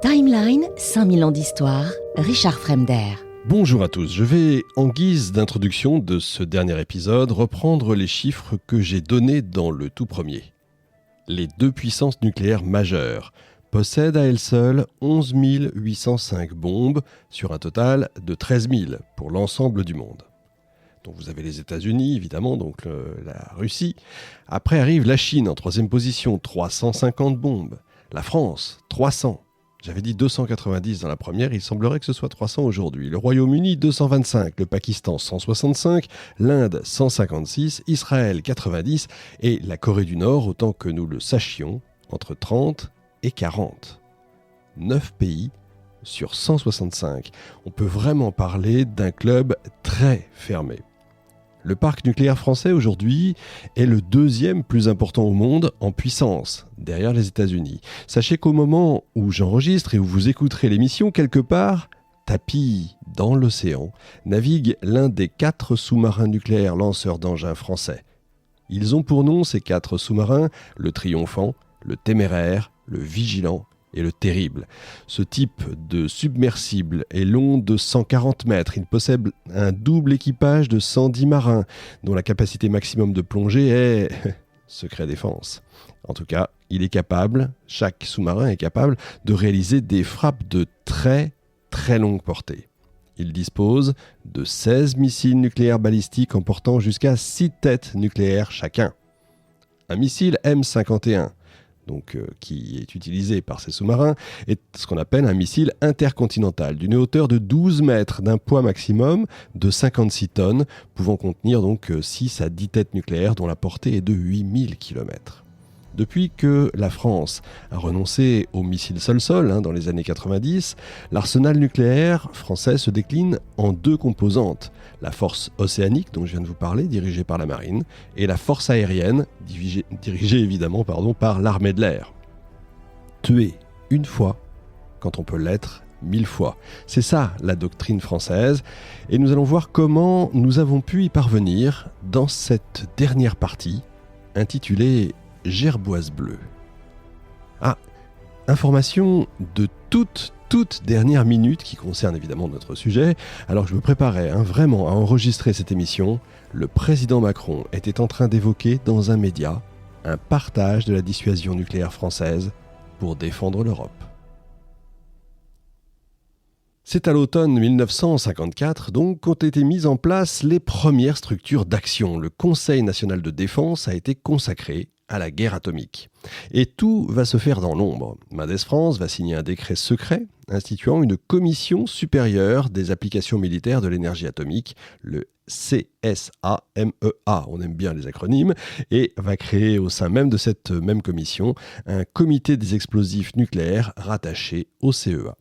Timeline, 5000 ans d'histoire, Richard Fremder. Bonjour à tous, je vais, en guise d'introduction de ce dernier épisode, reprendre les chiffres que j'ai donnés dans le tout premier. Les deux puissances nucléaires majeures possèdent à elles seules 11 805 bombes sur un total de 13 000 pour l'ensemble du monde. Donc vous avez les États-Unis, évidemment, donc la Russie. Après arrive la Chine en troisième position, 350 bombes. La France, 300. J'avais dit 290 dans la première, il semblerait que ce soit 300 aujourd'hui. Le Royaume-Uni, 225, le Pakistan, 165, l'Inde, 156, Israël, 90 et la Corée du Nord, autant que nous le sachions, entre 30 et 40. 9 pays sur 165. On peut vraiment parler d'un club très fermé. Le parc nucléaire français aujourd'hui est le deuxième plus important au monde en puissance, derrière les États-Unis. Sachez qu'au moment où j'enregistre et où vous écouterez l'émission, quelque part, tapis dans l'océan, navigue l'un des 4 sous-marins nucléaires lanceurs d'engins français. Ils ont pour nom, ces 4 sous-marins, le Triomphant, le Téméraire, le Vigilant et le Terrible. Ce type de submersible est long de 140 mètres. Il possède un double équipage de 110 marins, dont la capacité maximum de plongée est secret défense. En tout cas, chaque sous-marin est capable de réaliser des frappes de très très longue portée. Il dispose de 16 missiles nucléaires balistiques emportant jusqu'à 6 têtes nucléaires chacun. Un missile M51, qui est utilisé par ces sous-marins, est ce qu'on appelle un missile intercontinental, d'une hauteur de 12 mètres, d'un poids maximum de 56 tonnes, pouvant contenir 6 à 10 têtes nucléaires dont la portée est de 8000 km. Depuis que la France a renoncé aux missiles sol-sol dans les années 90, l'arsenal nucléaire français se décline en 2 composantes. La force océanique, dont je viens de vous parler, dirigée par la marine, et la force aérienne, dirigée évidemment par l'armée de l'air. Tuer une fois, quand on peut l'être 1000 fois. C'est ça la doctrine française, et nous allons voir comment nous avons pu y parvenir dans cette dernière partie, intitulée Gerboise bleue. Information de toute dernière minute qui concerne évidemment notre sujet. Alors je me préparais vraiment à enregistrer cette émission. Le président Macron était en train d'évoquer dans un média un partage de la dissuasion nucléaire française pour défendre l'Europe. C'est à l'automne 1954 donc qu'ont été mises en place les premières structures d'action. Le Conseil national de défense a été consacré à la guerre atomique. Et tout va se faire dans l'ombre. Mendes France va signer un décret secret instituant une commission supérieure des applications militaires de l'énergie atomique, le CSAMEA, on aime bien les acronymes, et va créer au sein même de cette même commission un comité des explosifs nucléaires rattaché au CEA.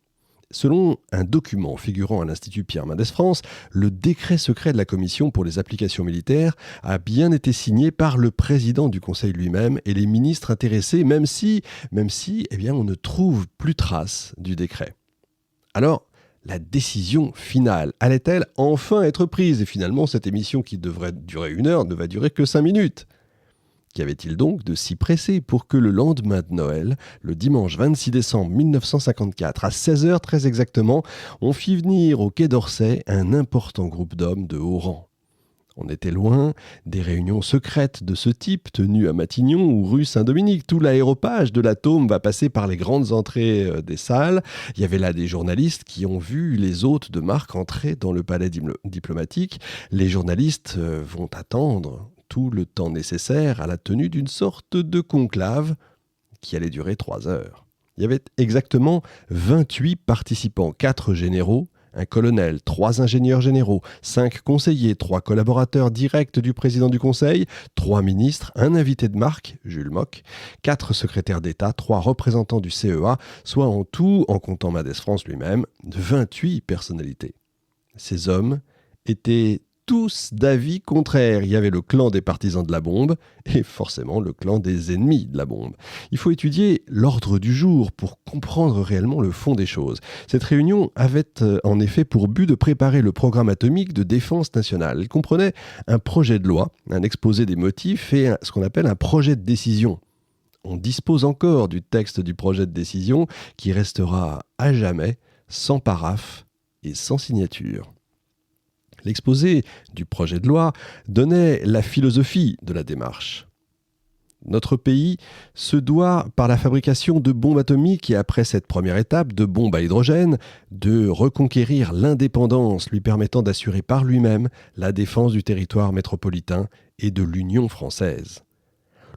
Selon un document figurant à l'Institut Pierre Mendès France, le décret secret de la Commission pour les applications militaires a bien été signé par le président du Conseil lui-même et les ministres intéressés, même si on ne trouve plus trace du décret. Alors, la décision finale allait-elle enfin être prise ? Et finalement, cette émission qui devrait durer 1 heure ne va durer que 5 minutes. Qu'y avait-il donc de si pressé pour que le lendemain de Noël, le dimanche 26 décembre 1954, à 16h très exactement, on fit venir au Quai d'Orsay un important groupe d'hommes de haut rang ? On était loin des réunions secrètes de ce type tenues à Matignon ou rue Saint-Dominique. Tout l'aéropage de l'atome va passer par les grandes entrées des salles. Il y avait là des journalistes qui ont vu les hôtes de marque entrer dans le palais diplomatique. Les journalistes vont attendre tout le temps nécessaire à la tenue d'une sorte de conclave qui allait durer 3 heures. Il y avait exactement 28 participants, 4 généraux, un colonel, 3 ingénieurs généraux, 5 conseillers, 3 collaborateurs directs du président du Conseil, 3 ministres, un invité de marque, Jules Moch, 4 secrétaires d'État, 3 représentants du CEA, soit en tout, en comptant Mendès France lui-même, 28 personnalités. Ces hommes étaient tous d'avis contraires. Il y avait le clan des partisans de la bombe et forcément le clan des ennemis de la bombe. Il faut étudier l'ordre du jour pour comprendre réellement le fond des choses. Cette réunion avait en effet pour but de préparer le programme atomique de défense nationale. Elle comprenait un projet de loi, un exposé des motifs et ce qu'on appelle un projet de décision. on dispose encore du texte du projet de décision qui restera à jamais sans paraphe et sans signature. L'exposé du projet de loi donnait la philosophie de la démarche. Notre pays se doit, par la fabrication de bombes atomiques et après cette première étape de bombes à hydrogène, de reconquérir l'indépendance lui permettant d'assurer par lui-même la défense du territoire métropolitain et de l'Union française.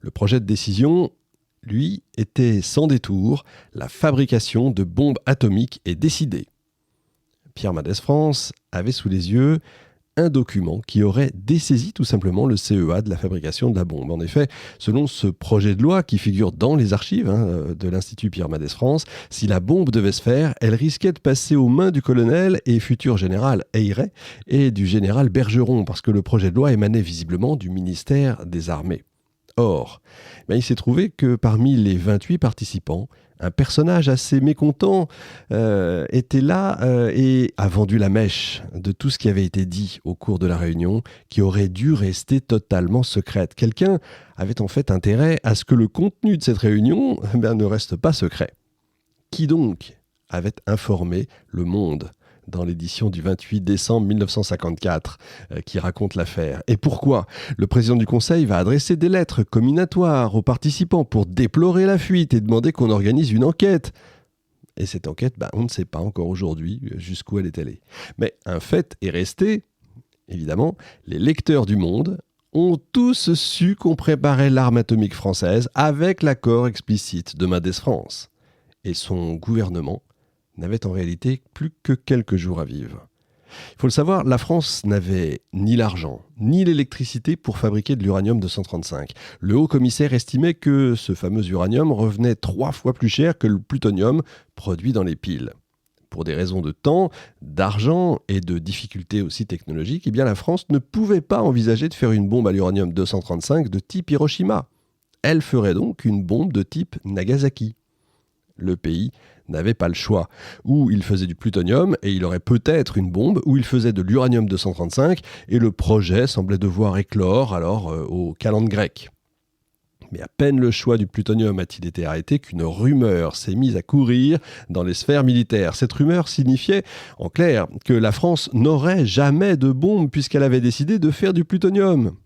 Le projet de décision, lui, était sans détour. La fabrication de bombes atomiques est décidée. Pierre Mendès France avait sous les yeux un document qui aurait dessaisi tout simplement le CEA de la fabrication de la bombe. En effet, selon ce projet de loi qui figure dans les archives de l'Institut Pierre Mendès France, si la bombe devait se faire, elle risquait de passer aux mains du colonel et futur général Eyret et du général Bergeron, parce que le projet de loi émanait visiblement du ministère des Armées. Or, il s'est trouvé que parmi les 28 participants, un personnage assez mécontent était là et a vendu la mèche de tout ce qui avait été dit au cours de la réunion, qui aurait dû rester totalement secrète. Quelqu'un avait en fait intérêt à ce que le contenu de cette réunion ne reste pas secret. Qui donc avait informé le Monde dans l'édition du 28 décembre 1954 qui raconte l'affaire? Et pourquoi le président du Conseil va adresser des lettres comminatoires aux participants pour déplorer la fuite et demander qu'on organise une enquête? Et cette enquête, on ne sait pas encore aujourd'hui jusqu'où elle est allée. Mais un fait est resté, évidemment, les lecteurs du Monde ont tous su qu'on préparait l'arme atomique française avec l'accord explicite de Mendès France. Et son gouvernement n'avait en réalité plus que quelques jours à vivre. Il faut le savoir, la France n'avait ni l'argent, ni l'électricité pour fabriquer de l'uranium-235. Le haut-commissaire estimait que ce fameux uranium revenait 3 fois plus cher que le plutonium produit dans les piles. Pour des raisons de temps, d'argent et de difficultés aussi technologiques, la France ne pouvait pas envisager de faire une bombe à l'uranium-235 de type Hiroshima. Elle ferait donc une bombe de type Nagasaki. Le pays n'avait pas le choix. Ou il faisait du plutonium et il aurait peut-être une bombe, ou il faisait de l'uranium-235 et le projet semblait devoir éclore alors au calende grec. Mais à peine le choix du plutonium a-t-il été arrêté qu'une rumeur s'est mise à courir dans les sphères militaires. Cette rumeur signifiait, en clair, que la France n'aurait jamais de bombe puisqu'elle avait décidé de faire du plutonium.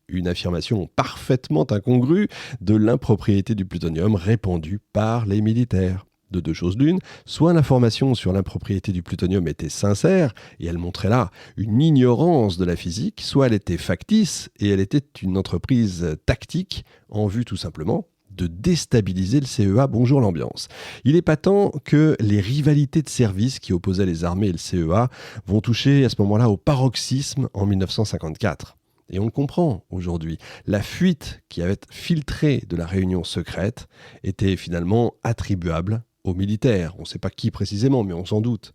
Une affirmation parfaitement incongrue de l'impropriété du plutonium répandue par les militaires. De deux choses l'une, soit l'information sur l'impropriété du plutonium était sincère, et elle montrait là une ignorance de la physique, soit elle était factice, et elle était une entreprise tactique en vue tout simplement de déstabiliser le CEA. Bonjour l'ambiance. Il est patent que les rivalités de service qui opposaient les armées et le CEA vont toucher à ce moment-là au paroxysme en 1954. Et on le comprend aujourd'hui. La fuite qui avait filtré de la réunion secrète était finalement attribuable aux militaires. On ne sait pas qui précisément, mais on s'en doute.